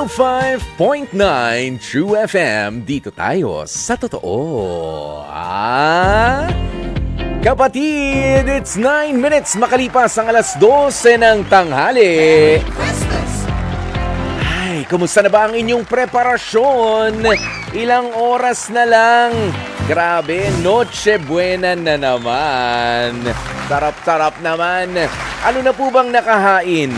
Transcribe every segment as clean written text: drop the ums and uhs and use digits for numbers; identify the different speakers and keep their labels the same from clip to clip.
Speaker 1: 105.9 True FM, dito tayo sa totoo. Kapatid, it's 9 minutes makalipas ang alas 12 ng tanghali. Ay, kumusta na ba ang inyong preparasyon? Ilang oras na lang. Grabe, Noche Buena na naman. Sarap-sarap naman. Ano na po bang nakahain?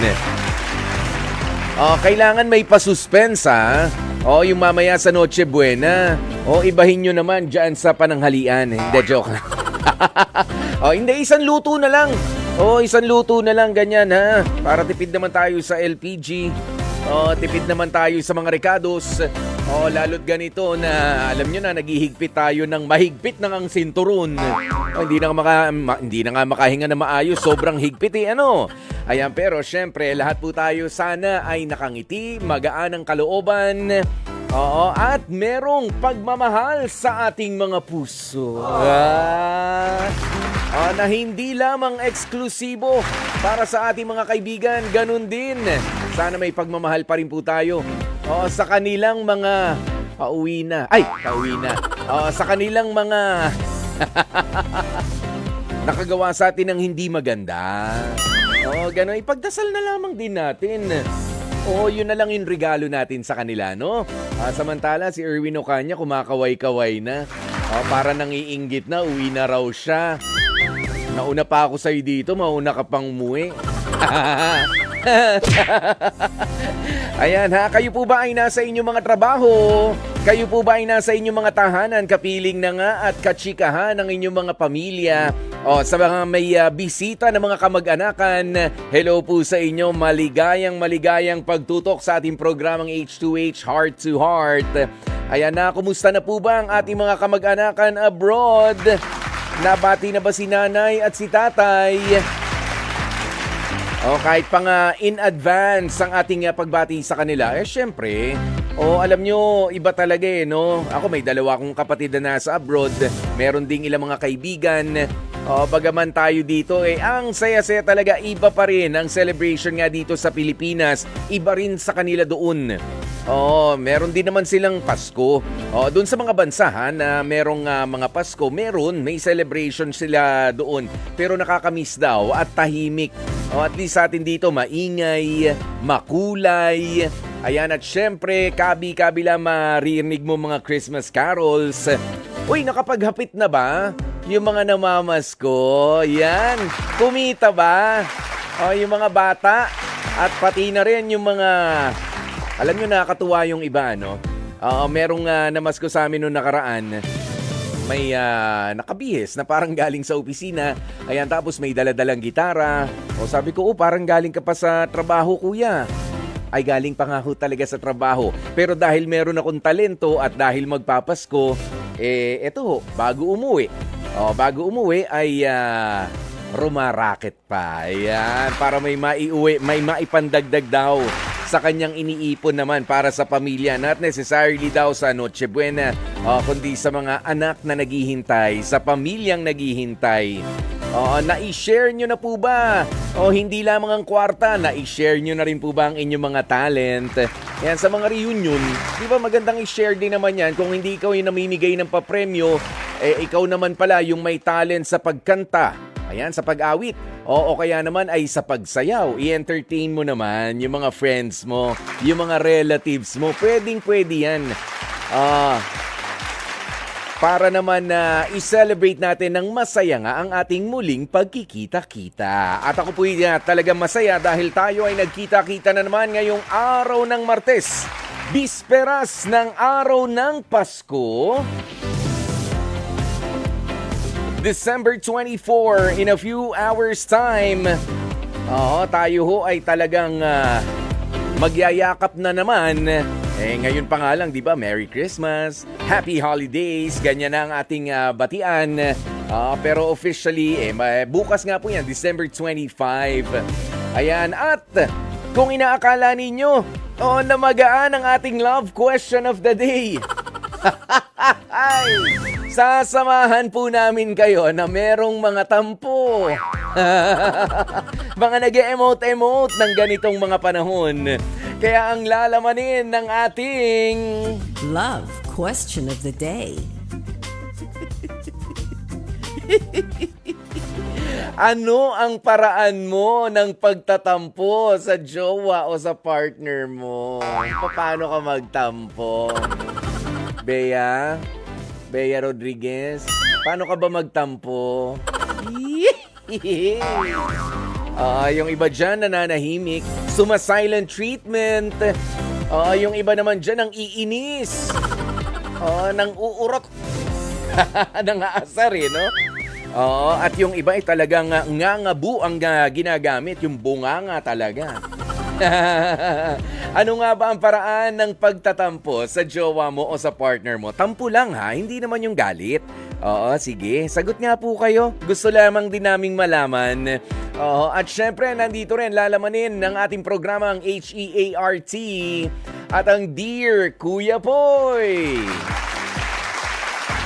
Speaker 1: Kailangan may pasuspense, ha? Yung mamaya sa Noche Buena. Ibahin nyo naman dyan sa pananghalian. Hindi, joke lang. Hindi, isang luto na lang. Isang luto na lang, ganyan, ha? Para tipid naman tayo sa LPG. Tipid naman tayo sa mga recados. Lalo't ganito na, alam nyo na, naghihigpit tayo ng mahigpit ng ang sinturon. Hindi na nga makahinga na maayos. Sobrang higpit, ano? Ayan, pero syempre, lahat po tayo sana ay nakangiti, magaan ang kalooban, at merong pagmamahal sa ating mga puso. Na hindi lamang eksklusibo para sa ating mga kaibigan, ganun din. Sana may pagmamahal pa rin po tayo sa kanilang mga pauwi na. Sa kanilang mga nakagawa sa atin ng hindi maganda. Gano'n. Ipagdasal na lamang din natin. Yun na lang yung regalo natin sa kanila, no? Samantala, si Erwin Ocaña kumakaway-kaway na. Para nangiinggit na, uwi na raw siya. Nauna pa ako sa'yo dito, mauna ka pang umuwi. Ayan, ha? Kayo po ba ay nasa inyong mga trabaho? Kayo po ba ay nasa inyong mga tahanan, kapiling na nga at katsikahan ng inyong mga pamilya? Sa mga may bisita ng mga kamag-anakan, hello po sa inyo. Maligayang pagtutok sa ating programang H2H Heart to Heart. Ayan na, kumusta na po ba ang ating mga kamag-anakan abroad? Nabati na ba si nanay at si tatay? Kahit pa nga in advance ang ating pagbati sa kanila, syempre, alam nyo, iba talaga no? Ako may dalawa akong kapatid na nasa abroad, meron ding ilang mga kaibigan. Bagaman tayo dito, ang saya-saya talaga, iba pa rin ang celebration nga dito sa Pilipinas, iba rin sa kanila doon. Meron din naman silang Pasko. Doon sa mga bansa na merong mga Pasko, may celebration sila doon. Pero nakakamiss daw at tahimik. At least sa atin dito, maingay, makulay. Ayan, at syempre, kabi-kabi lang maririnig mo mga Christmas carols. Uy, nakapaghapit na ba yung mga namamasko? Yan, kumita ba? Yung mga bata at pati na rin yung mga... Alam nyo, nakakatuwa yung iba, no? Merong namasko sa amin noong nakaraan. May nakabihis na parang galing sa opisina. Ayan, tapos may daladalang gitara. Sabi ko, parang galing ka pa sa trabaho, kuya. Ay, galing pa nga ho talaga sa trabaho. Pero dahil meron akong talento at dahil magpapasko, eto, bago umuwi ay rumaraket pa. Ayan, para may maipandagdag daw sa kanyang iniipon naman para sa pamilya. Not necessarily daw sa Noche Buena, kundi sa mga anak na naghihintay, sa pamilyang naghihintay. Na-share nyo na po ba? Hindi lamang ang kwarta, na-share nyo na rin po ba ang inyong mga talent? Yan, sa mga reunion, di ba magandang i-share din naman yan? Kung hindi ikaw yung namimigay ng papremyo, ikaw naman pala yung may talent sa pagkanta. Ayan, sa pag-awit. O kaya naman ay sa pagsayaw. I-entertain mo naman yung mga friends mo, yung mga relatives mo. Pwede yan. Para naman na i-celebrate natin ng masaya nga ang ating muling pagkikita-kita. At ako po talagang masaya dahil tayo ay nagkita-kita na naman ngayong araw ng Martes. Bisperas ng araw ng Pasko. December 24, in a few hours time. Tayo ho ay talagang magyayakap na naman. Ngayon pa nga lang, di ba? Merry Christmas, Happy Holidays, ganyan na ang ating batian. Pero officially, bukas nga po yan, December 25. Ayan, at kung inaakala ninyo, na magaan ang ating love question of the day. Sasamahan po namin kayo na merong mga tampo. Mga nag-emote-emote ng ganitong mga panahon. Kaya ang lalamanin ng ating...
Speaker 2: Love question of the day.
Speaker 1: Ano ang paraan mo ng pagtatampo sa jowa o sa partner mo? Paano ka magtampo? Bea? Bea Rodriguez? Paano ka ba magtampo? Yung iba dyan nananahimik, suma-silent treatment. Yung iba naman dyan ang iinis. Nang uurot. Nang aasar no? At yung iba ay talagang ngangabu ang ginagamit, yung bunganga talaga. Ano nga ba ang paraan ng pagtatampo sa jowa mo o sa partner mo? Tampo lang ha, hindi naman yung galit. Sige, sagot nga po kayo. Gusto lamang din naming malaman. At syempre, nandito rin lalamanin ng ating programa ang HEART at ang Dear Kuya Poy.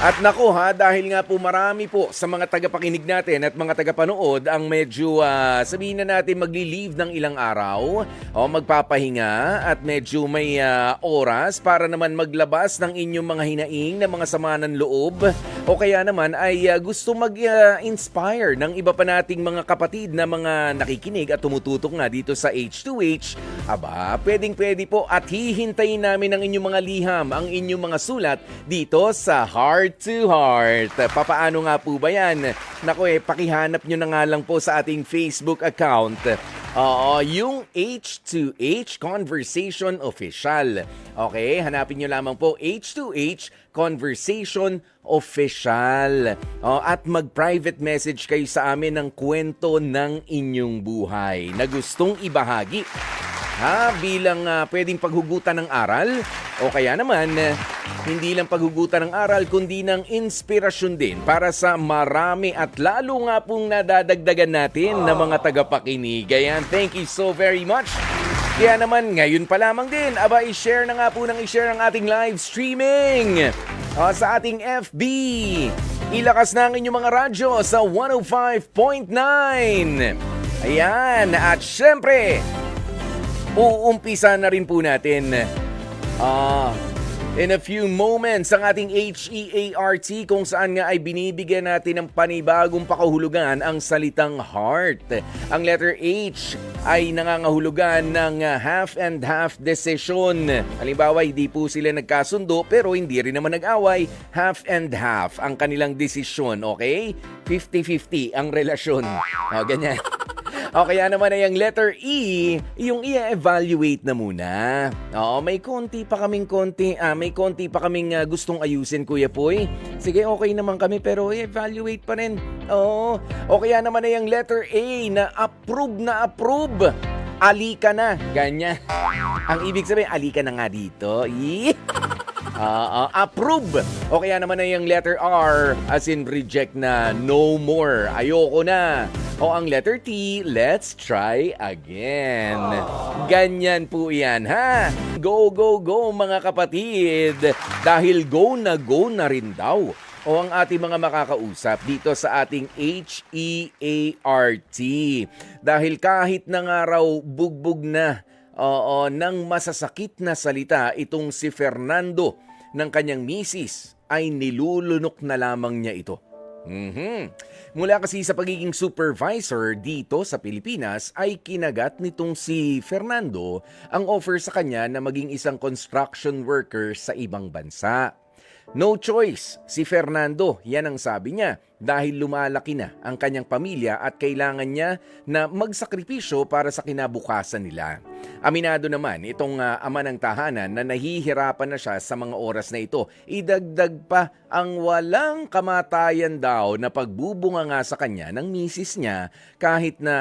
Speaker 1: At nako dahil nga po marami po sa mga tagapakinig natin at mga tagapanood ang medyo sabihin na natin magli-leave ng ilang araw o magpapahinga at medyo may oras para naman maglabas ng inyong mga hinaing na mga sama ng loob o kaya naman ay gusto mag-inspire ng iba pa nating mga kapatid na mga nakikinig at tumututok nga dito sa H2H, pwedeng-pwede po at hihintayin namin ang inyong mga liham, ang inyong mga sulat dito sa Heart to Heart. Papaano nga po ba yan? Naku pakihanap nyo na nga lang po sa ating Facebook account. Yung H2H Conversation Official. Okay, hanapin nyo lamang po H2H Conversation Official. At mag-private message kayo sa amin ng kwento ng inyong buhay na gustong ibahagi. Bilang pwedeng paghugutan ng aral o kaya naman hindi lang paghugutan ng aral kundi ng inspirasyon din para sa marami at lalo nga pong nadadagdagan natin na mga tagapakinig. Ayan, thank you so very much. Kaya naman ngayon pa lamang din, i-share na nga po ng i-share ang ating live streaming sa ating FB. Ilakas na ang inyong mga radyo sa 105.9. Ayan, at syempre, uumpisa na rin po natin in a few moments ang ating HEART kung saan nga ay binibigyan natin ng panibagong pakahulugan ang salitang heart. Ang letter H ay nangangahulugan ng half and half decision. Halimbawa, hindi po sila nagkasundo pero hindi rin naman nag-away. Half and half ang kanilang desisyon, okay? 50-50 ang relasyon. Ganyan. Kaya naman ay ang letter E, yung i-evaluate na muna. May konti pa kaming gustong ayusin, Kuya Poy. Sige, okay naman kami pero i-evaluate pa rin. O kaya naman ay ang letter A na approve. Alika na, ganyan. Ang ibig sabihin, alika na nga dito. Approve. O kaya naman ay ang letter R as in reject na, no more, ayoko na. O ang letter T, let's try again. Ganyan po yan, ha? Go, go, go mga kapatid. Dahil go na rin daw. O ang ating mga makakausap dito sa ating HEART. Dahil kahit na nga raw bugbog na ng masasakit na salita itong si Fernando ng kanyang misis, ay nilulunok na lamang niya ito. Mula kasi sa pagiging supervisor dito sa Pilipinas ay kinagat nitong si Fernando ang offer sa kanya na maging isang construction worker sa ibang bansa. No choice, si Fernando, yan ang sabi niya, dahil lumalaki na ang kanyang pamilya at kailangan niya na magsakripisyo para sa kinabukasan nila. Aminado naman itong ama ng tahanan na nahihirapan na siya sa mga oras na ito. Idagdag pa ang walang kamatayan daw na pagbubunga nga sa kanya ng misis niya kahit na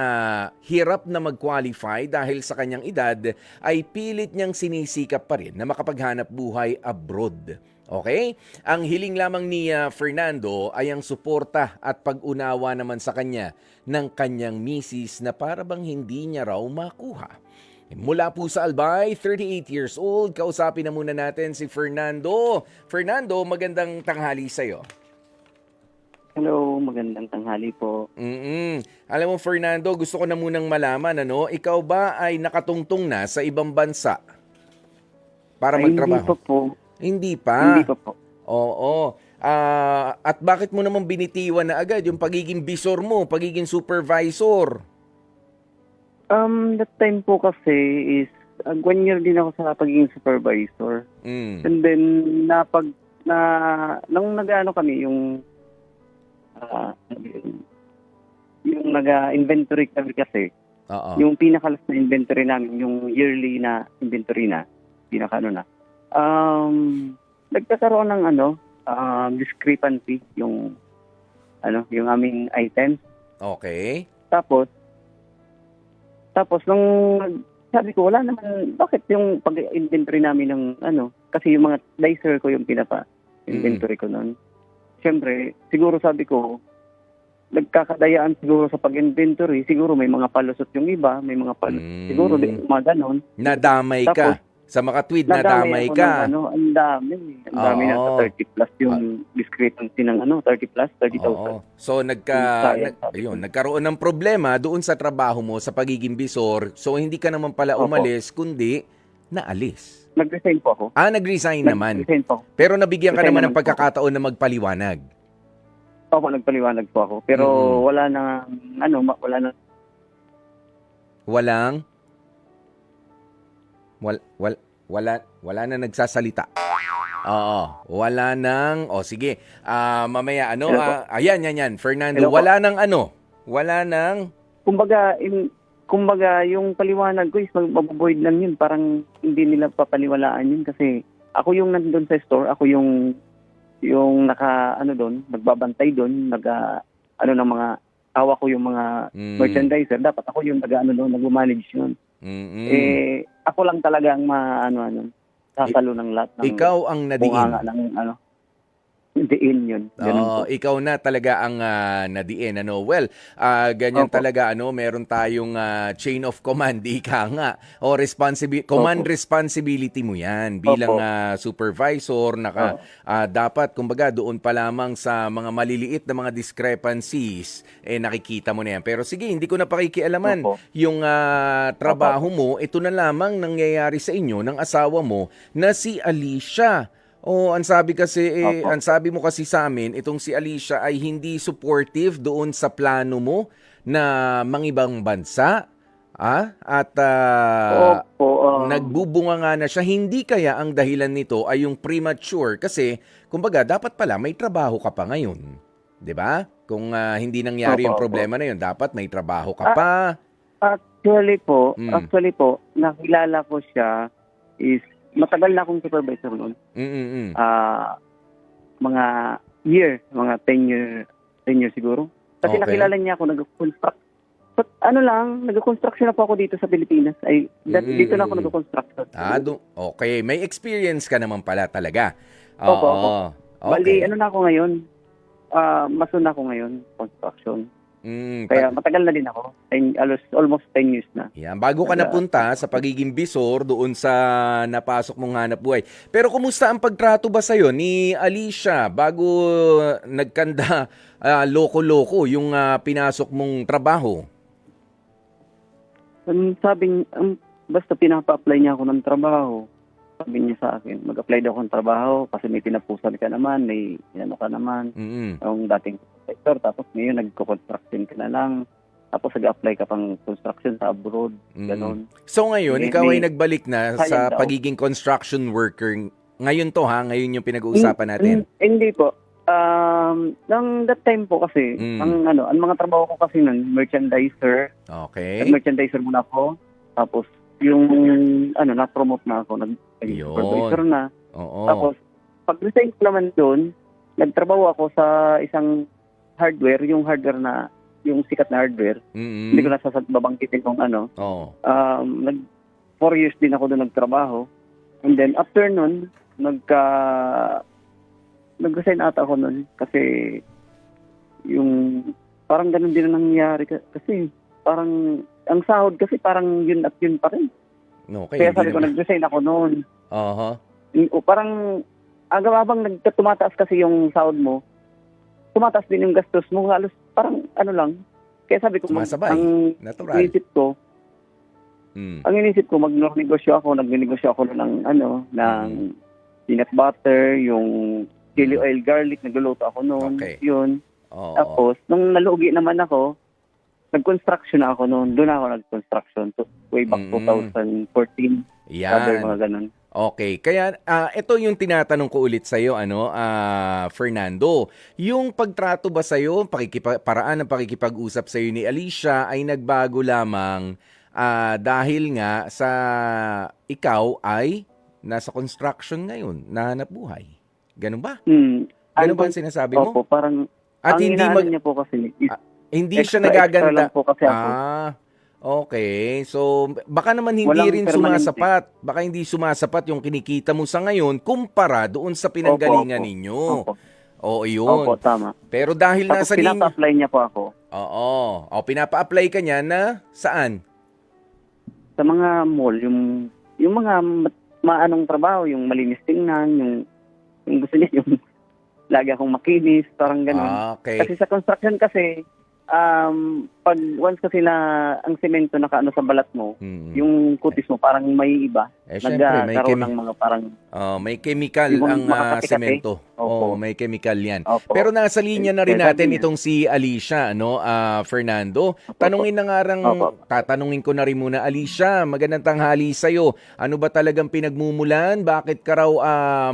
Speaker 1: hirap na mag-qualify dahil sa kanyang edad ay pilit niyang sinisikap pa rin na makapaghanap buhay abroad. Okay? Ang hiling lamang ni Fernando ay ang suporta at pag-unawa naman sa kanya ng kanyang misis na para bang hindi niya raw makuha. Mula po sa Albay, 38 years old, kausapin na muna natin si Fernando. Fernando, magandang tanghali sa'yo.
Speaker 3: Hello, magandang tanghali po.
Speaker 1: Alam mo, Fernando, gusto ko na munang malaman, ikaw ba ay nakatungtong na sa ibang bansa para
Speaker 3: Ay, hindi
Speaker 1: magtrabaho?
Speaker 3: pa po.
Speaker 1: Hindi pa.
Speaker 3: Hindi pa po.
Speaker 1: Oo. At bakit mo naman binitiwan na agad yung pagiging bisor mo, pagiging supervisor?
Speaker 3: That time po kasi is 1 year din ako sa pagiging supervisor.
Speaker 1: Mm.
Speaker 3: And then nung nag-ano kami yung nag-inventory kami kasi,
Speaker 1: Oo.
Speaker 3: yung pinakalas na inventory namin, yung yearly na inventory na, nagkakaroon ng discrepancy yung aming items.
Speaker 1: Okay.
Speaker 3: Tapos nung sabi ko, wala naman, bakit yung pag-inventory namin ng kasi yung mga dicer ko yung inventory ko noon. Siyempre, siguro sabi ko, nagkakadayaan siguro sa pag-inventory, siguro may mga palusot yung iba, may mga siguro mga ganon.
Speaker 1: Nadamay ka.
Speaker 3: Tapos,
Speaker 1: Sa makatwid, nadamay
Speaker 3: ako
Speaker 1: ka.
Speaker 3: ng ang dami. Ang dami na sa 30 plus yung discrepancy ng 30 plus, 30,000.
Speaker 1: Oo. So nagkaroon ng problema doon sa trabaho mo sa pagiging bisor. So hindi ka naman pala umalis kundi naalis.
Speaker 3: Nag-resign po ako.
Speaker 1: Nag-resign naman.
Speaker 3: Nag-resign po ako.
Speaker 1: Pero nabigyan ka
Speaker 3: Resign
Speaker 1: naman ng
Speaker 3: naman po
Speaker 1: pagkakataon na magpaliwanag.
Speaker 3: Opo, nagpaliwanag po ako. Pero wala na
Speaker 1: wala na nagsasalita. Oo, wala nang sige. Mamaya yan Fernando,
Speaker 3: Hello po.
Speaker 1: wala nang
Speaker 3: kumbaga yung paliwanag ko is mabuboid lang yun. Parang hindi nila papaniwalaan yun kasi ako yung nandun sa store, ako yung nagbabantay doon, ng mga hawak ko yung mga merchandiser. Dapat ako yung nag-manage yun. Ako lang talaga ang sasalo ng lahat ng
Speaker 1: ikaw ang nadiin.
Speaker 3: bunganga ng diin yun. Ganun po.
Speaker 1: Ikaw na talaga ang nadiin. Well, ganyan
Speaker 3: Opo.
Speaker 1: talaga, meron tayong chain of command, ika nga. O command responsibility mo yan bilang supervisor. Dapat, kumbaga, doon pa lamang sa mga maliliit na mga discrepancies, nakikita mo na yan. Pero sige, hindi ko na pakikialaman.
Speaker 3: Opo.
Speaker 1: Yung trabaho mo, ito na lamang nangyayari sa inyo ng asawa mo na si Alicia. Ang sabi mo kasi sa amin, itong si Alicia ay hindi supportive doon sa plano mo na mangibang bansa. At nagbubunga nga na siya. Hindi kaya ang dahilan nito ay yung premature kasi kumbaga dapat pala may trabaho ka pa ngayon. 'Di ba? Kung hindi nangyari yung problema na yun, dapat may trabaho ka pa.
Speaker 3: Actually po, nakilala ko siya is matagal na akong supervisor noon. Mga 10 years siguro. Kasi
Speaker 1: Okay.
Speaker 3: nakilala niya ako, nag-construct. But nag-construction na po ako dito sa Pilipinas. Dito na ako nag-construction.
Speaker 1: Okay. May experience ka naman pala talaga.
Speaker 3: Opo.
Speaker 1: Okay.
Speaker 3: Bali, na ako ngayon? Mason na ako ngayon, construction. Kaya matagal na din ako. Almost 10 years na.
Speaker 1: Yan, bago ka napunta sa pagiging bisor doon sa napasok mong hanap buhay. Pero kumusta ang pagtrato ba sa'yo ni Alicia bago nagkanda loko-loko yung pinasok mong trabaho?
Speaker 3: Basta pinapa-apply niya ako ng trabaho. Sabi niya sa akin, mag-apply daw ako ng trabaho kasi may tinapusan ka naman, may ka naman. Yung dating sector, tapos ngayon nagko-construction ka na lang. Tapos nag-apply ka pang construction sa abroad. Ganon.
Speaker 1: So ngayon, ikaw ay nagbalik na sa
Speaker 3: Sayang daw.
Speaker 1: pagiging construction worker. Ngayon ngayon yung pinag-uusapan natin.
Speaker 3: Hindi po. Nang that time po kasi, ang mga trabaho ko kasi nun, merchandiser.
Speaker 1: Okay.
Speaker 3: Merchandiser muna ako. Tapos yung na-promote na ako, nag-supervisor na.
Speaker 1: Oo.
Speaker 3: Tapos pag-resign ko naman doon, nagtrabaho ako sa isang hardware, yung sikat na hardware. Hindi ko na babangkitin kung
Speaker 1: Oo.
Speaker 3: 4 years din ako doon nagtrabaho. And then after nun, nag-resign ata ako nun kasi yung parang ganun din ang nangyari kasi parang ang sahod kasi parang yun at yun pa rin.
Speaker 1: Okay.
Speaker 3: Kaya sabi ko, nag-resign ako noon.
Speaker 1: Uh-huh.
Speaker 3: Parang habang tumataas kasi yung sahod mo, tumataas din yung gastos mo. Halos parang ano lang. Kaya sabi ko,
Speaker 1: Sumasabay.
Speaker 3: ang
Speaker 1: Natural.
Speaker 3: inisip ko,
Speaker 1: Mm.
Speaker 3: nagnegosyo ako ng peanut butter, yung chili oil, garlic, nagluluto ako noon.
Speaker 1: Okay.
Speaker 3: Yun.
Speaker 1: Oo.
Speaker 3: Tapos, nung nalugi naman ako, nag-construction na ako noon. Doon ako nag-construction. So, way back 2014. Other
Speaker 1: Yan.
Speaker 3: mga ganun.
Speaker 1: Okay, kaya ito yung tinatanong ko ulit sa iyo Fernando. Yung pagtrato ba sa iyo, paraan ng pakikipag-usap sa iyo ni Alicia ay nagbago lamang dahil nga sa ikaw ay nasa construction ngayon, nahanap buhay. Ganun ba? Ganun ba ang sinasabi mo?
Speaker 3: Opo, parang
Speaker 1: At
Speaker 3: ang
Speaker 1: hindi
Speaker 3: inaano niya po kasi is
Speaker 1: hindi siya
Speaker 3: extra
Speaker 1: nagaganda.
Speaker 3: lang po kasi ako.
Speaker 1: Okay. So, baka naman hindi
Speaker 3: Walang
Speaker 1: rin
Speaker 3: permanente.
Speaker 1: sumasapat. Baka hindi sumasapat yung kinikita mo sa ngayon kumpara doon sa pinanggalingan
Speaker 3: Opo.
Speaker 1: ninyo.
Speaker 3: Opo.
Speaker 1: Oo, yun.
Speaker 3: Opo, tama.
Speaker 1: Pero dahil
Speaker 3: Tapos
Speaker 1: nasa linya...
Speaker 3: pinapa-apply niya po ako
Speaker 1: Oo. O, pinapa-apply ka niya na saan?
Speaker 3: sa mga mall, yung mga maanong trabaho, yung malinis tingnan, yung gusto niya, yung lagi akong makinis, parang ganun.
Speaker 1: Okay.
Speaker 3: Kasi sa construction kasi, pag once kasi na ang semento nakaano sa balat mo,
Speaker 1: Mm.
Speaker 3: yung kutis mo parang may iba.
Speaker 1: Syempre,
Speaker 3: Nagkaroon ng mga parang,
Speaker 1: may chemical
Speaker 3: Yung
Speaker 1: ang
Speaker 3: makakati-kati.
Speaker 1: semento.
Speaker 3: Opo.
Speaker 1: May chemical yan.
Speaker 3: opo.
Speaker 1: Pero nasa linya na rin
Speaker 3: Kaya
Speaker 1: natin
Speaker 3: sabi niya.
Speaker 1: itong si Alicia, Fernando. Tanungin na nga
Speaker 3: Opo.
Speaker 1: tatanungin ko na rin muna, Alicia, magandang tanghali sa'yo. Ano ba talagang pinagmumulan? Bakit ka raw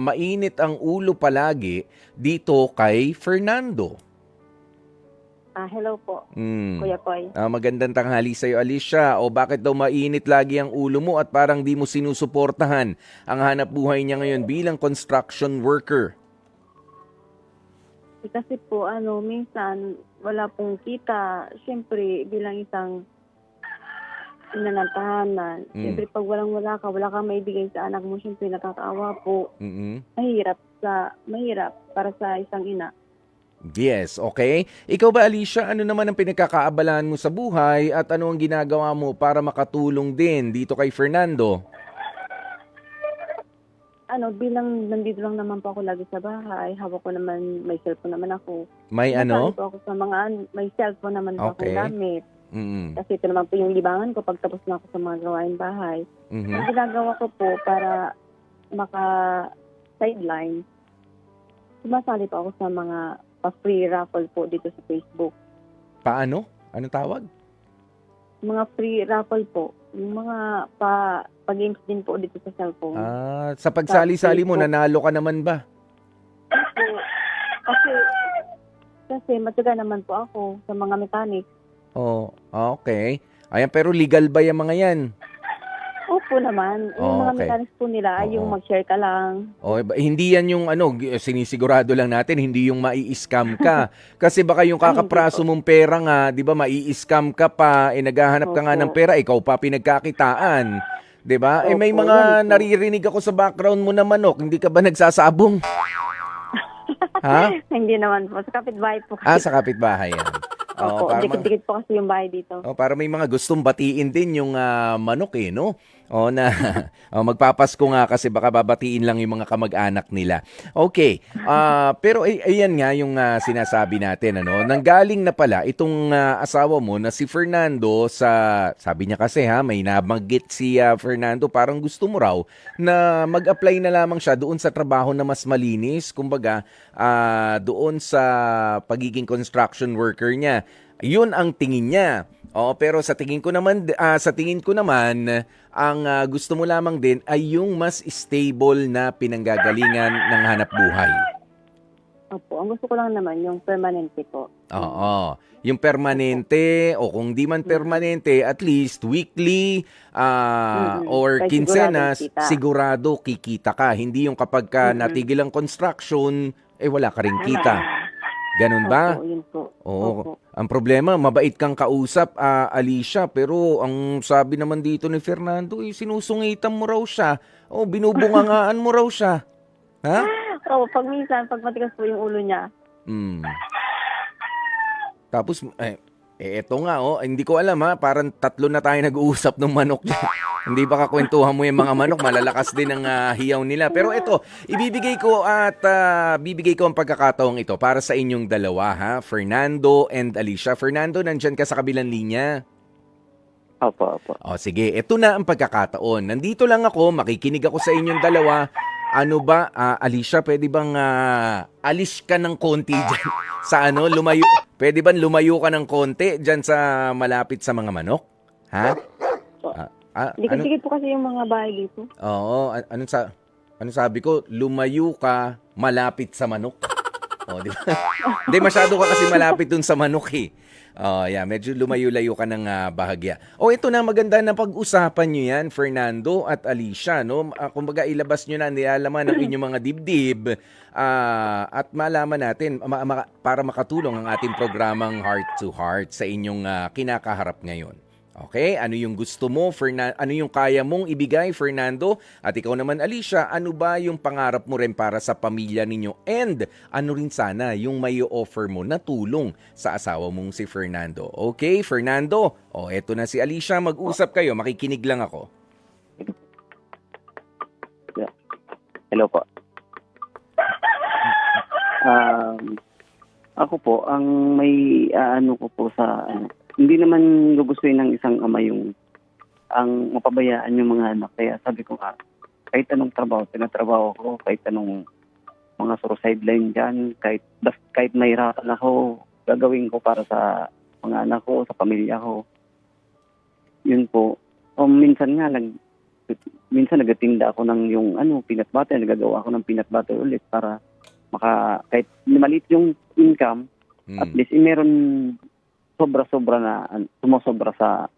Speaker 1: mainit ang ulo palagi dito kay Fernando?
Speaker 4: Hello po,
Speaker 1: Hmm.
Speaker 4: Kuya Koy.
Speaker 1: Magandang tanghali sa'yo, Alicia. O bakit daw mainit lagi ang ulo mo at parang di mo sinusuportahan ang hanap buhay niya ngayon bilang construction worker?
Speaker 4: Kasi po, minsan, wala pong kita. Siyempre, bilang isang ina ng tahanan, siyempre, pag wala kang maibigay sa anak mo, siyempre, nakakaawa po.
Speaker 1: Mm-mm.
Speaker 4: Mahirap para sa isang ina.
Speaker 1: Yes, okay. Ikaw ba, Alicia, ano naman ang pinagkakaabalahan mo sa buhay at ano ang ginagawa mo para makatulong din dito kay Fernando?
Speaker 4: Bilang nandito lang naman po ako lagi sa bahay, hawak ko naman, may cellphone naman ako.
Speaker 1: May ano?
Speaker 4: Nasali po ako sa may cellphone naman po
Speaker 1: Okay.
Speaker 4: akong gamit.
Speaker 1: Mm-mm.
Speaker 4: Kasi ito naman po yung libangan ko pag tapos na ako sa mga gawain bahay.
Speaker 1: Mhm.
Speaker 4: Ang ginagawa ko po para maka-sideline, sumasali po ako sa mga free raffle po dito sa Facebook.
Speaker 1: Paano? Anong tawag?
Speaker 4: Mga free raffle po. Yung mga pa-games din po dito sa cellphone.
Speaker 1: Sa pagsali-sali mo,
Speaker 4: Facebook.
Speaker 1: nanalo ka naman ba?
Speaker 4: Kasi mataga naman po ako sa mga mechanics.
Speaker 1: Oh, okay. Ayan, pero legal ba yung mga yan?
Speaker 4: Opo naman. Yung mga
Speaker 1: Okay.
Speaker 4: mechanics po nila ay yung
Speaker 1: Oo.
Speaker 4: mag-share ka lang.
Speaker 1: Hindi yan yung sinisigurado lang natin, hindi yung mai-scam ka. Kasi baka yung kakapraso mong pera nga, 'di ba, mai-scam ka pa, naghahanap ka nga
Speaker 4: Opo.
Speaker 1: ng pera, ikaw pa pinagkakitaan. 'Di ba? May
Speaker 4: Opo,
Speaker 1: mga
Speaker 4: yan po.
Speaker 1: naririnig ako sa background mo na manok, hindi ka ba nagsasabong? Ha?
Speaker 4: Hindi naman po. Sa kapitbahay po.
Speaker 1: Sa kapitbahay yan.
Speaker 4: Opo,
Speaker 1: para
Speaker 4: dikit-dikit po kasi yung bahay dito.
Speaker 1: para may mga gustong batiin din yung manok no? Na magpapasko nga kasi baka babatiin lang yung mga kamag-anak nila. Okay. Pero ayan nga yung sinasabi natin Nanggaling na pala itong asawa mo na si Fernando sabi niya kasi may nabanggit si Fernando, parang gusto mo raw na mag-apply na lamang siya doon sa trabaho na mas malinis, kumbaga doon sa pagiging construction worker niya. Yun ang tingin niya. Pero sa tingin ko naman ang gusto mo lamang din ay yung mas stable na pinanggagalingan ng hanap buhay.
Speaker 4: Opo, ang gusto ko lang naman yung permanente po.
Speaker 1: Oo. Yung permanente o kung di man permanente, at least weekly or
Speaker 4: Kaya
Speaker 1: kinsenas,
Speaker 4: siguradong kita.
Speaker 1: sigurado kikita ka. Hindi yung kapag ka natigil ang construction, wala ka rin kita. Ganun ba?
Speaker 4: Opo, yun po.
Speaker 1: Oo.
Speaker 4: Opo.
Speaker 1: Ang problema, mabait kang kausap, Alicia, pero ang sabi naman dito ni Fernando, sinusungitan mo raw siya. Binubungangaan mo raw siya. Ha?
Speaker 4: Oo, pag minsan, pag matigas po yung ulo niya.
Speaker 1: Tapos, Eto nga, hindi ko alam ha, parang tatlo na tayo nag-uusap ng manok dyan. Hindi ba kakwentuhan mo yung mga manok, malalakas din ang hiyaw nila. Pero ito, ibibigay ko at bibigay ko ang pagkakataong ito para sa inyong dalawa ha, Fernando and Alicia. Fernando, nandyan ka sa kabilang linya.
Speaker 3: Opo.
Speaker 1: O sige, ito na ang pagkakataon. Nandito lang ako, makikinig ako sa inyong dalawa. Ano ba, Alicia, pwede bang alis ka ng konti dyan sa lumayo? Pwede bang lumayo ka ng konti dyan sa malapit sa mga manok? Ha?
Speaker 4: Dikit-dikit po kasi yung mga bahay dito.
Speaker 1: Oo, anong sabi ko? Lumayo ka malapit sa manok. Oh, di ba? Hindi, masyado ka kasi malapit dun sa manok eh. Oh, yeah, medyo lumayo-layo ka ng bahagya. Oh, ito na, maganda na pag-usapan nyo yan, Fernando at Alicia, no? Kumbaga, ilabas nyo na nilalaman ng inyong mga dibdib at malaman natin para makatulong ang ating programang Heart to Heart sa inyong kinakaharap ngayon. Okay? Ano yung gusto mo, ano yung kaya mong ibigay, Fernando? At ikaw naman, Alicia, ano ba yung pangarap mo rin para sa pamilya ninyo? And ano rin sana yung may offer mo na tulong sa asawa mong si Fernando? Okay, Fernando? Eto na si Alicia. Mag-usap kayo. Makikinig lang ako.
Speaker 3: Hello po. Ako po, ang may ko po sa hindi naman gugustuhin ng isang ama yung ang mapabayaan yung mga anak. Kaya sabi ko nga, kahit anong trabaho, tinatrabaho ko, kahit anong mga sideline dyan, kahit mahirapan ako, gagawin ko para sa mga anak ko, sa pamilya ko. Yun po. Minsan nga, minsan nagatinda ako ng yung peanut butter, nagagawa ako ng peanut butter ulit para kahit maliit yung income, at least meron sobra-sobra na sumosobra sa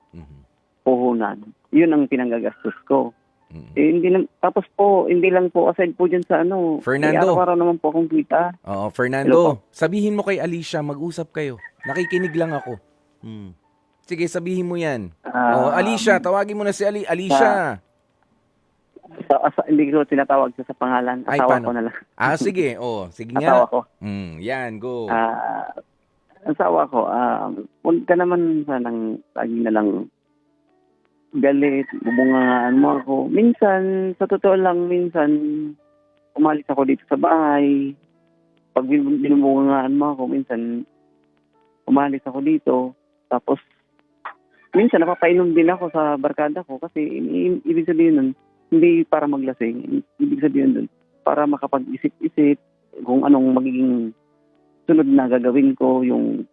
Speaker 3: puhunan. Yun ang pinanggagastos ko. Tapos po, hindi lang po aside po dyan sa
Speaker 1: Fernando.
Speaker 3: Araw-araw naman po akong kita.
Speaker 1: Oo, Fernando, sabihin mo kay Alicia, mag-usap kayo. Nakikinig lang ako. Sige, sabihin mo yan. Alicia, tawagin mo na si Alicia.
Speaker 3: Hindi ko tinatawag sa pangalan.
Speaker 1: Ay,
Speaker 3: Asawa
Speaker 1: paano?
Speaker 3: ko na lang.
Speaker 1: Sige. Sige nga.
Speaker 3: Asawa ko.
Speaker 1: Yan, go.
Speaker 3: Asawa ko, huwag ka naman sanang lagi na lang galit, bubungangaan mo ako. Minsan, sa totoo lang, umalis ako dito sa bahay. Pag binubungangaan mo ako, minsan, umalis ako dito. Tapos, minsan napapainom din ako sa barkada ko kasi ibig sabihin nun, hindi para maglasing. Ibig sabihin nun, para makapag-isip-isip kung anong magiging sunod na gagawin ko yung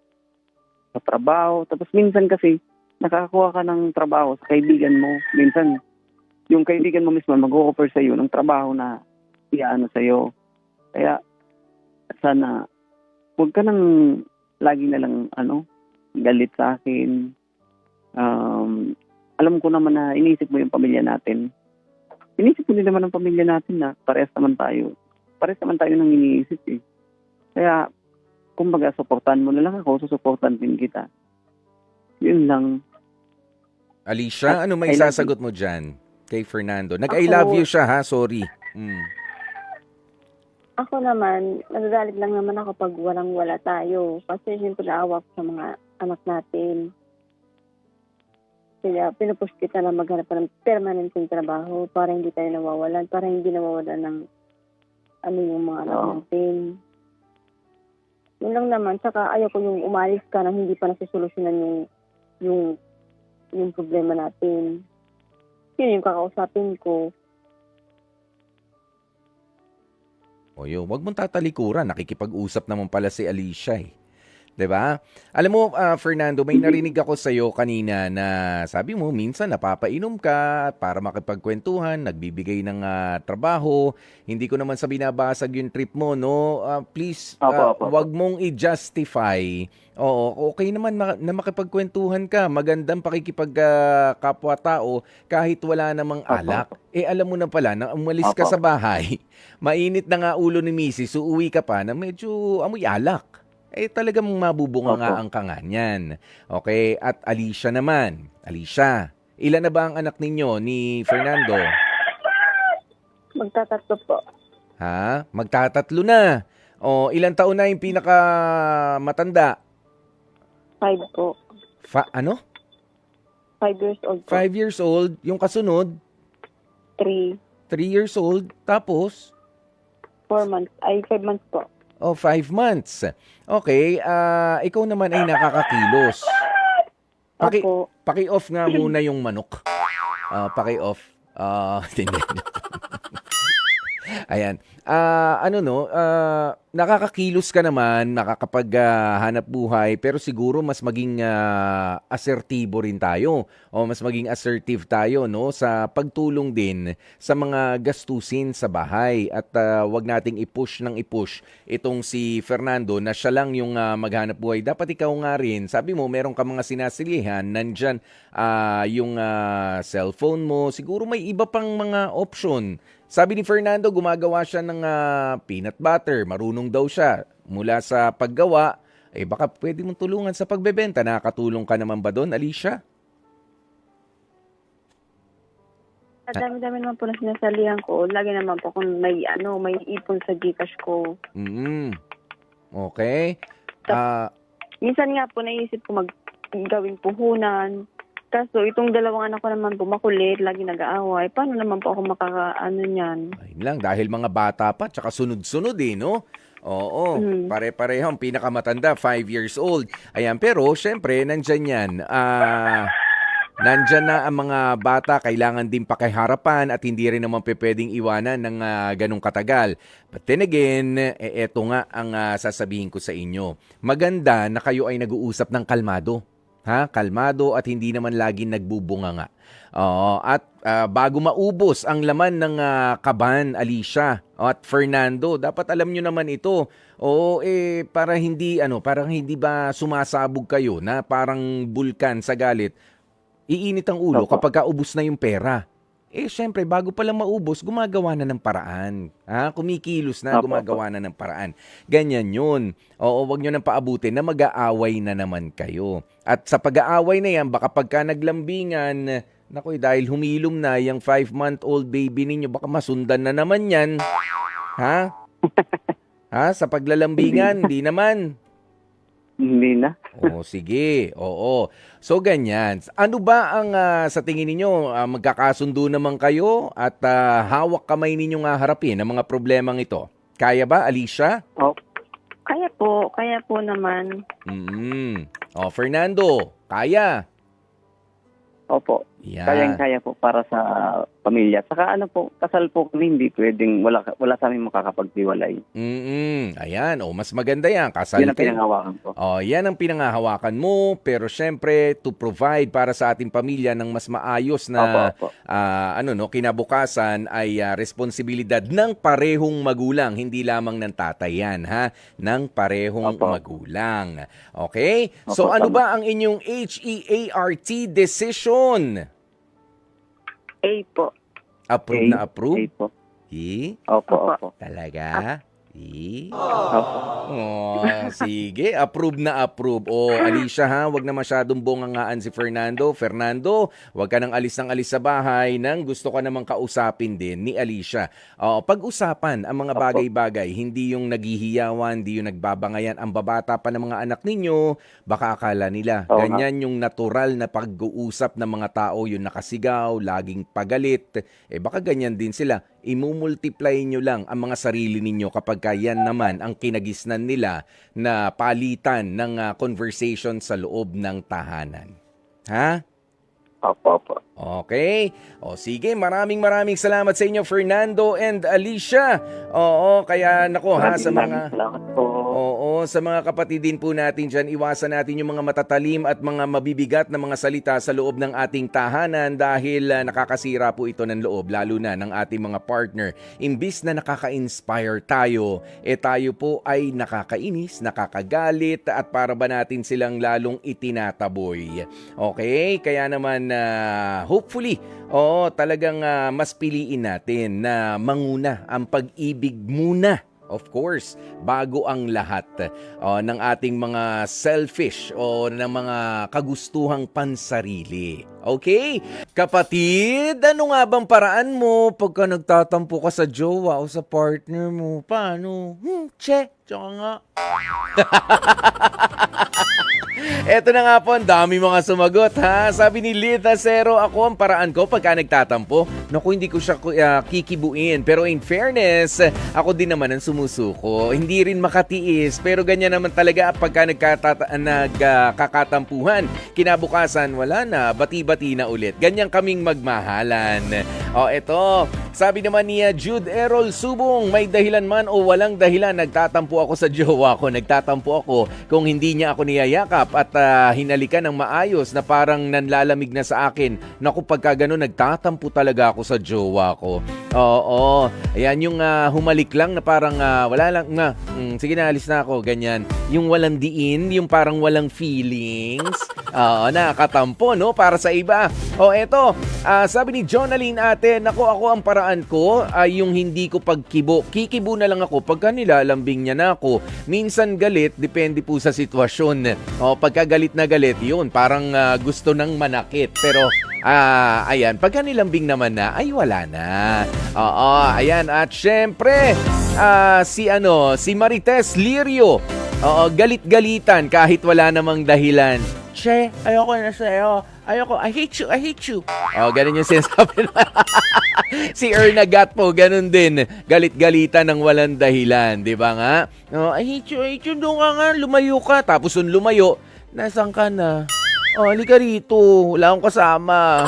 Speaker 3: sa trabaho. Tapos minsan kasi, nakakakuha ka ng trabaho sa kaibigan mo. Minsan, yung kaibigan mo mismo mag-o-offer sa'yo ng trabaho na iyaano sa'yo. Kaya, sana, huwag ka nang lagi na lang, galit sa akin. Alam ko naman na iniisip mo yung pamilya natin. Iniisip ko din naman ang pamilya natin na parehas naman tayo. Parehas naman tayo nang iniisip eh. Kaya, kumbaga, supportan mo na lang ako, susuportan din kita. Yun lang.
Speaker 1: Alicia, ano may sasagot mo dyan kay Fernando? I love you siya ha, sorry.
Speaker 4: Ako naman, nagagalit lang naman ako pag walang-wala tayo. Kasi siyempre naawa ko sa mga anak natin. Kaya pinupush kita na maghanap ng permanenteng trabaho para hindi tayo nawawalan, para hindi nawawalan ng yung mga anak natin. Yun lang naman. Tsaka ayaw ko yung umalis ka na hindi pa nasisolusyonan yung problema natin. Yun yung kakausapin ko.
Speaker 1: Wag mong tatalikuran. Nakikipag-usap naman pala si Alicia eh. 'Di ba? Alam mo, Fernando, may narinig ako sa iyo kanina na sabi mo minsan napapainom ka para makipagkwentuhan, nagbibigay ng trabaho. Hindi ko naman sa binabasag yung trip mo, no? Please, wag mong i-justify. Oo, okay naman na makipagkwentuhan ka. Magandang pakikipag-kapwa-tao kahit wala namang alak. Alam mo na pala, na umalis ka sa bahay, mainit na nga ulo ni Mrs., uuwi ka pa na medyo amoy alak. Talagang mabubunga nga ang kanganyan. Okay, at Alicia naman. Alicia, ilan na ba ang anak ninyo ni Fernando?
Speaker 4: Magtatatlo po.
Speaker 1: Ha? Magtatatlo na. Ilang taon na yung pinaka matanda?
Speaker 4: 5 po.
Speaker 1: Ano?
Speaker 4: 5 years old po.
Speaker 1: 5 years old. Yung kasunod,
Speaker 4: 3,
Speaker 1: 3 years old. Tapos,
Speaker 4: 4 months. Ay, 5 months po.
Speaker 1: 5 months. Okay, ikaw naman ay nakakakilos.
Speaker 4: Opo.
Speaker 1: Paki-off nga muna yung manok. Paki-off. Hindi. Ayan. Nakakakilos ka naman, nakakapaghanap buhay, pero siguro mas maging asertibo rin tayo o mas maging assertive tayo, no, sa pagtulong din sa mga gastusin sa bahay at wag nating i-push itong si Fernando na siya lang yung maghanap buhay. Dapat ikaw nga rin, sabi mo meron ka mga sinasilihan, nandyan yung cellphone mo, siguro may iba pang mga option. Sabi ni Fernando, gumagawa siya ng peanut butter. Marunong daw siya. Mula sa paggawa, baka pwede mong tulungan sa pagbebenta. Nakakatulong ka naman ba doon, Alicia?
Speaker 4: Dami-dami naman po na sinasalihan ko. Lagi naman po kung may ipon sa Gcash ko.
Speaker 1: Okay.
Speaker 4: Minsan nga po naisip ko gawing puhunan. Kaso itong dalawang anak ko naman po makulit, lagi nag-aaway. Paano naman po ako niyan?
Speaker 1: Ayun lang, dahil mga bata pa, tsaka sunod-sunod no? Oo, pare-pareho. Ang pinakamatanda, 5 years old. Ayan, pero syempre, nandyan yan. Nandyan na ang mga bata, kailangan din pakiharapan at hindi rin naman pwedeng iwanan ng ganong katagal. But then again, eto nga ang sasabihin ko sa inyo. Maganda na kayo ay nag-uusap ng kalmado. Kalmado at hindi naman laging nagbubunga nga. At bago maubos ang laman ng kaban, Alicia at Fernando, dapat alam nyo naman ito. Para hindi ba sumasabog kayo na parang bulkan sa galit, iinit ang ulo kapag ubos na yung pera. Syempre, bago pa lang maubos, gumagawa na ng paraan. Kumikilos na, gumagawa na ng paraan. Ganyan yun. Wag nyo nang paabutin na mag-aaway na naman kayo. At sa pag-aaway na yan, baka pagka naglambingan, dahil humilom na yung 5-month-old baby ninyo, baka masundan na naman yan. Sa paglalambingan, hindi naman.
Speaker 3: Hindi na.
Speaker 1: Sige. Oo. So, ganyan. Ano ba ang sa tingin ninyo, magkakasundo naman kayo at hawak kamay ninyong harapin ang mga problemang ito? Kaya ba, Alicia?
Speaker 4: Kaya po naman.
Speaker 1: Fernando, kaya?
Speaker 3: Opo.
Speaker 1: Yan.
Speaker 3: Kayang-kaya po para sa pamilya. Saka kasal po kami, hindi pwedeng wala sa amin makakapagtiwalay.
Speaker 1: Ayan, mas maganda yan. Kasal
Speaker 3: Yan ang pinanghawakan ko.
Speaker 1: Yan ang pinanghahawakan mo, pero syempre to provide para sa ating pamilya ng mas maayos na kinabukasan ay responsibilidad ng parehong magulang, hindi lamang ng tatay yan, ng parehong magulang. Okay? So ano ba ang inyong HEART decision?
Speaker 4: A po.
Speaker 1: Approve na approve?
Speaker 3: A po.
Speaker 1: Opo. Talaga? Sige, approve na approve. Alicia wag na masyadong bongangaan si Fernando. Fernando, wag ka nang alis ng alis sa bahay nang gusto ka namang kausapin din ni Alicia. Pag-usapan ang mga bagay-bagay, hindi yung naghihiyawan, hindi yung nagbabangayan. Ang babata pa ng mga anak ninyo, baka akala nila. Ganyan yung natural na pag-uusap ng mga tao, yung nakasigaw, laging pagalit. Baka ganyan din sila. Imumultiply nyo lang ang mga sarili ninyo kapag yan naman ang kinagisnan nila na palitan ng conversation sa loob ng tahanan.
Speaker 3: Opo.
Speaker 1: Okay? Sige, maraming salamat sa inyo, Fernando and Alicia. Kaya sa mga...
Speaker 3: Salamat po.
Speaker 1: Sa mga kapatid din po natin dyan, iwasan natin yung mga matatalim at mga mabibigat na mga salita sa loob ng ating tahanan dahil nakakasira po ito ng loob, lalo na ng ating mga partner. Imbis na nakaka-inspire tayo, tayo po ay nakakainis, nakakagalit at para ba natin silang lalong itinataboy. Okay? Kaya naman, hopefully, talagang mas piliin natin na manguna ang pag-ibig muna. Of course, bago ang lahat ng ating mga selfish o ng mga kagustuhang pansarili. Okay? Kapatid, ano nga bang paraan mo pagka nagtatampo ka sa jowa o sa partner mo? Paano? Tsaka nga. Eto na nga po, ang dami mga sumagot ha. Sabi ni Lita Zero, ako ang paraan ko pagka nagtatampo. Naku, hindi ko siya kikibuin. Pero in fairness, ako din naman ang sumusuko. Hindi rin makatiis. Pero ganyan naman talaga pagka nagkakatampuhan. Kinabukasan, wala na. Bati-bati na ulit. Ganyan kaming magmahalan. O eto, sabi naman niya Jude Errol Subong, may dahilan man o walang dahilan, nagtatampo ako sa jowa ko. Nagtatampo ako kung hindi niya ako niyayakap at hinalikan ng maayos na parang nanlalamig na sa akin. Naku, pagka gano'n, nagtatampo talaga ako sa jowa ko. Oo, ayan yung humalik lang na parang wala lang na. Sige na, alis na ako, ganyan. Yung walang diin, yung parang walang feelings. Oo, nakatampo, no? Para sa iba. O, eto, sabi ni Jonaline ate, naku, ako ang paraan ko ay yung hindi ko pagkibo. Kikibo na lang ako pagka nilalambing niya na ako. Minsan galit, depende po sa sitwasyon. O, pagka galit na galit, yun, parang gusto nang manakit. Pero, ayan, pagka nilambing naman na, ay wala na. Oo, ayan, at syempre, si Marites Lirio. Oo, galit-galitan kahit wala namang dahilan. Che, ayoko na sa'yo. Ayoko, I hate you. Oh, ganun yung sinasabi. Si Erna Gat po, ganun din. Galit-galitan ng walang dahilan, di ba nga? Oh, I hate you, doon ka nga, lumayo ka. Tapos yung lumayo, nasaan ka na? Oh, halika rito, wala akong kasama.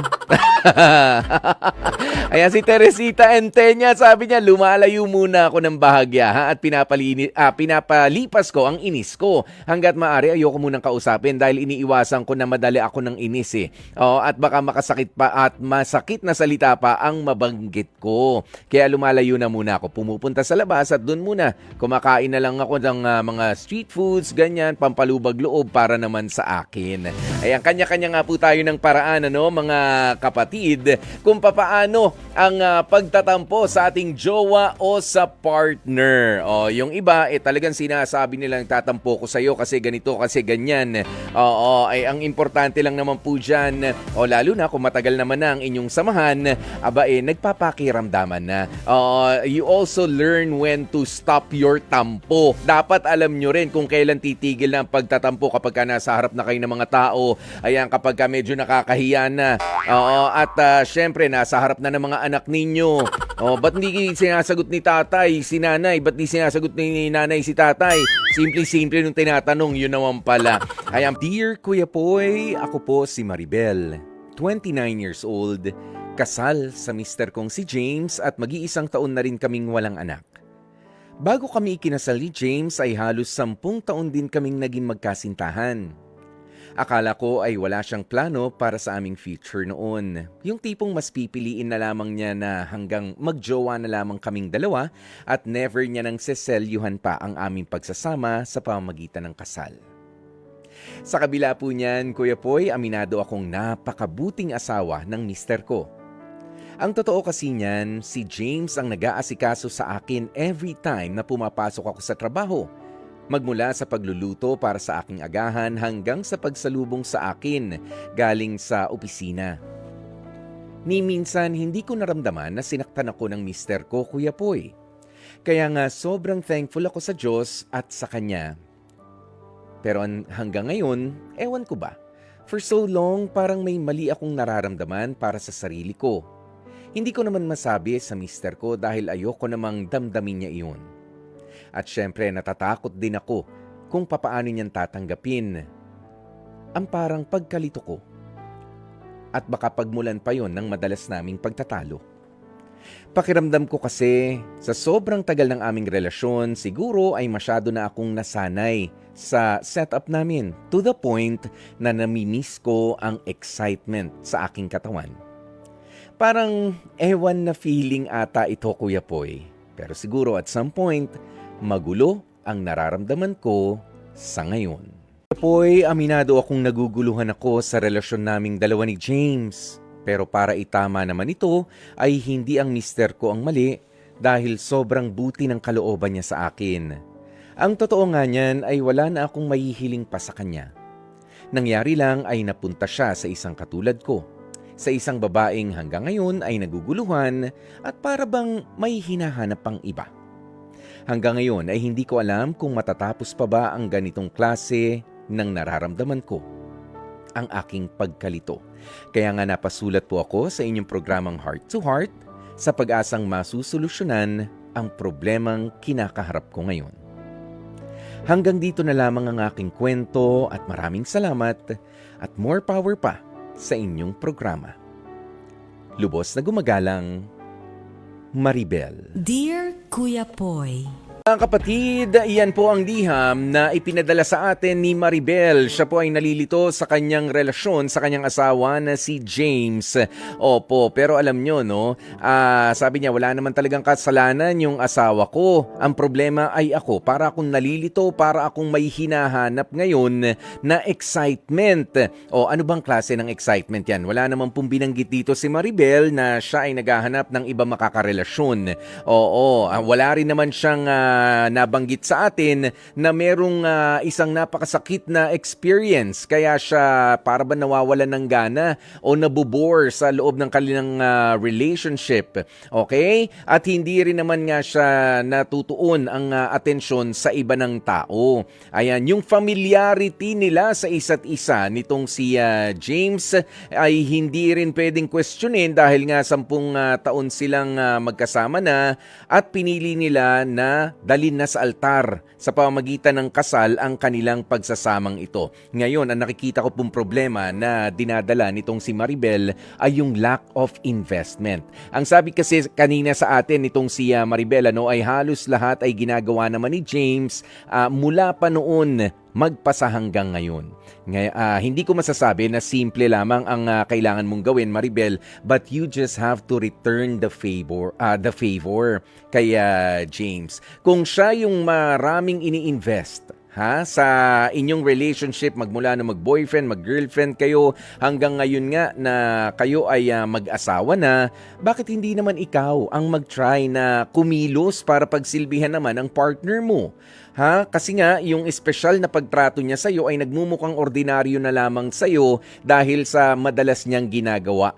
Speaker 1: Ayan si Teresita Entenya, sabi niya, lumalayo muna ako ng bahagya ha, at pinapalipas ko ang inis ko. Hanggat maaari, ayoko munang kausapin dahil iniiwasan ko na madali ako ng inis eh. At baka makasakit pa at masakit na salita pa ang mabanggit ko. Kaya lumalayo na muna ako. Pumupunta sa labas at doon muna. Kumakain na lang ako ng mga street foods, ganyan, pampalubag loob para naman sa akin. Ayan, kanya-kanya nga po tayo ng paraan, mga kapatid, kung papaano ang pagtatampo sa ating jowa o sa partner. O, yung iba, talagang sinasabi nilang tatampo ko sa'yo kasi ganito, kasi ganyan. Oo, ay ang importante lang naman po dyan, lalo na kung matagal naman na ang inyong samahan, nagpapakiramdaman na. You also learn when to stop your tampo. Dapat alam nyo rin kung kailan titigil na ang pagtatampo kapag nasa harap na kayo ng mga tao. Ayan, kapag medyo nakakahiya na. At syempre, nasa harap na ng mga anak ninyo. Ba't hindi sinasagot ni tatay, si nanay? Ba't hindi sinasagot ni nanay si tatay? Simple-simple nung tinatanong, yun naman pala. Ayan, Dear Kuya Poy, ako po si Maribel, 29 years old, kasal sa mister kong si James at mag-iisang taon na rin kaming walang anak. Bago kami ikinasal ni James ay halos 10 taon din kaming naging magkasintahan. Akala ko ay wala siyang plano para sa aming future noon. Yung tipong mas pipiliin na lamang niya na hanggang magjowa na lamang kaming dalawa at never niya nang seselyuhan pa ang aming pagsasama sa pamamagitan ng kasal. Sa kabila po niyan, Kuya Poy, aminado akong napakabuting asawa ng mister ko. Ang totoo kasi niyan, si James ang nag-aasikaso sa akin every time na pumapasok ako sa trabaho. Magmula sa pagluluto para sa aking agahan hanggang sa pagsalubong sa akin galing sa opisina. Ni minsan hindi ko naramdaman na sinaktan ako ng mister ko, Kuya Poy. Kaya nga sobrang thankful ako sa Diyos at sa Kanya. Pero hanggang ngayon, ewan ko ba, for so long parang may mali akong nararamdaman para sa sarili ko. Hindi ko naman masabi sa mister ko dahil ayoko namang damdamin niya iyon. At syempre natatakot din ako kung papaano niyan tatanggapin ang parang pagkalito ko. At baka pagmulan pa yon ng madalas naming pagtatalo. Pakiramdam ko kasi sa sobrang tagal ng aming relasyon, siguro ay masyado na akong nasanay sa setup namin to the point na namimiss ko ang excitement sa aking katawan. Parang ewan na feeling ata ito, Kuya Poy. Pero siguro at some point, magulo ang nararamdaman ko sa ngayon. Poy, aminado akong naguguluhan ako sa relasyon naming dalawa ni James. Pero para itama naman ito ay hindi ang mister ko ang mali dahil sobrang buti ng kalooban niya sa akin. Ang totoo nga niyan ay wala na akong mahihiling pa sa kanya. Nangyari lang ay napunta siya sa isang katulad ko. Sa isang babaeng hanggang ngayon ay naguguluhan at para bang may hinahanap pang iba. Hanggang ngayon ay hindi ko alam kung matatapos pa ba ang ganitong klase ng nararamdaman ko, ang aking pagkalito. Kaya nga napasulat po ako sa inyong programang Heart to Heart sa pag-asang masusolusyonan ang problemang kinakaharap ko ngayon. Hanggang dito na lamang ang aking kwento at maraming salamat at more power pa sa inyong programa. Lubos na gumagalang, Maribel.
Speaker 2: Dear Kuya Poy,
Speaker 1: Mga kapatid, iyan po ang liham na ipinadala sa atin ni Maribel. Siya po ay nalilito sa kanyang relasyon sa kanyang asawa na si James. Opo, pero alam nyo, no? Sabi niya, wala naman talagang kasalanan yung asawa ko. Ang problema ay ako. Para akong nalilito, para akong may hinahanap ngayon na excitement. O ano bang klase ng excitement yan? Wala naman pong binanggit dito si Maribel na siya ay naghahanap ng iba makakarelasyon. Oo, wala rin naman siyang nabanggit sa atin na merong isang napakasakit na experience kaya siya para ba nawawalan ng gana o nabubore sa loob ng kanilang relationship. Okay? At hindi rin naman nga siya natutuon ang atensyon sa iba ng tao. Ayan, yung familiarity nila sa isa't isa nitong si James ay hindi rin pwedeng questionin dahil nga 10 taon silang magkasama na at pinili nila na dalhin na sa altar sa pamamagitan ng kasal ang kanilang pagsasamang ito. Ngayon, ang nakikita ko pong problema na dinadala nitong si Maribel ay yung lack of investment. Ang sabi kasi kanina sa atin nitong si Maribel ay halos lahat ay ginagawa naman ni James mula pa noon magpasa hanggang ngayon. Hindi ko masasabi na simple lamang ang kailangan mong gawin, Maribel, but you just have to return the favor kay James. Kung siya yung maraming ini-invest sa inyong relationship magmula na mag-boyfriend, mag-girlfriend kayo hanggang ngayon nga na kayo ay mag-asawa na, bakit hindi naman ikaw ang mag-try na kumilos para pagsilbihan naman ang partner mo? Kasi nga, yung espesyal na pagtrato niya sa'yo ay nagmumukhang ordinaryo na lamang sa'yo dahil sa madalas niyang ginagawa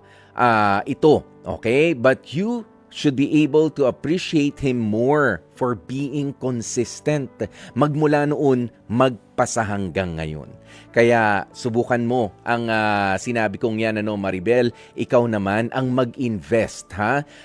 Speaker 1: ito. Okay? But you should be able to appreciate him more for being consistent. Magmula noon, magpasa hanggang ngayon. Kaya subukan mo ang sinabi kong yan, Maribel. Ikaw naman ang mag-invest.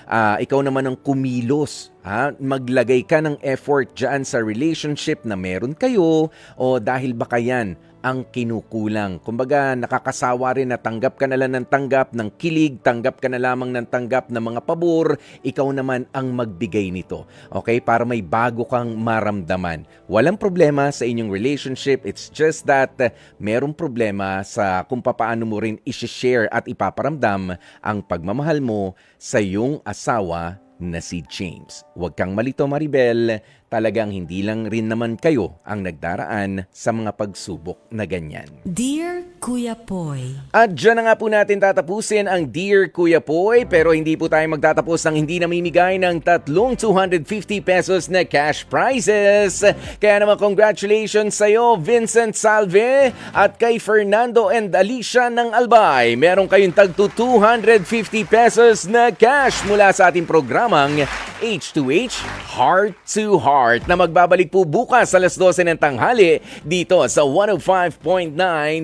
Speaker 1: Ikaw naman ang kumilos. Maglagay ka ng effort dyan sa relationship na meron kayo o dahil baka yan ang kinukulang. Kumbaga, nakakasawa rin na tanggap ka na lang ng tanggap ng kilig, tanggap ka na lamang ng tanggap ng mga pabor, ikaw naman ang magbigay nito. Okay? Para may bago kang maramdaman. Walang problema sa inyong relationship, it's just that merong problema sa kung paano mo rin i-share at ipaparamdam ang pagmamahal mo sa iyong asawa na si James. Huwag kang malito, Maribel. Talagang hindi lang rin naman kayo ang nagdaraan sa mga pagsubok na ganyan.
Speaker 2: Dear Kuya Poy,
Speaker 1: At dyan na nga po natin tatapusin ang Dear Kuya Poy, pero hindi po tayo magtatapos ng hindi namimigay ng 3 250 pesos na cash prizes. Kaya naman congratulations sa iyo, Vincent Salve, at kay Fernando and Alicia ng Albay. Meron kayong tagto 250 pesos na cash mula sa ating programang H2H Heart to Heart na magbabalik po bukas sa alas 12 ng tanghali dito sa 105.9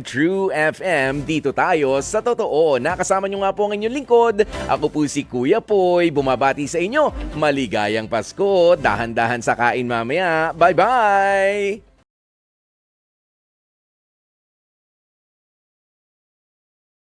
Speaker 1: True FM. Dito tayo sa totoo. Nakasama nyo nga po ang inyong lingkod. Ako po si Kuya Poy. Bumabati sa inyo. Maligayang Pasko. Dahan-dahan sa kain mamaya. Bye-bye!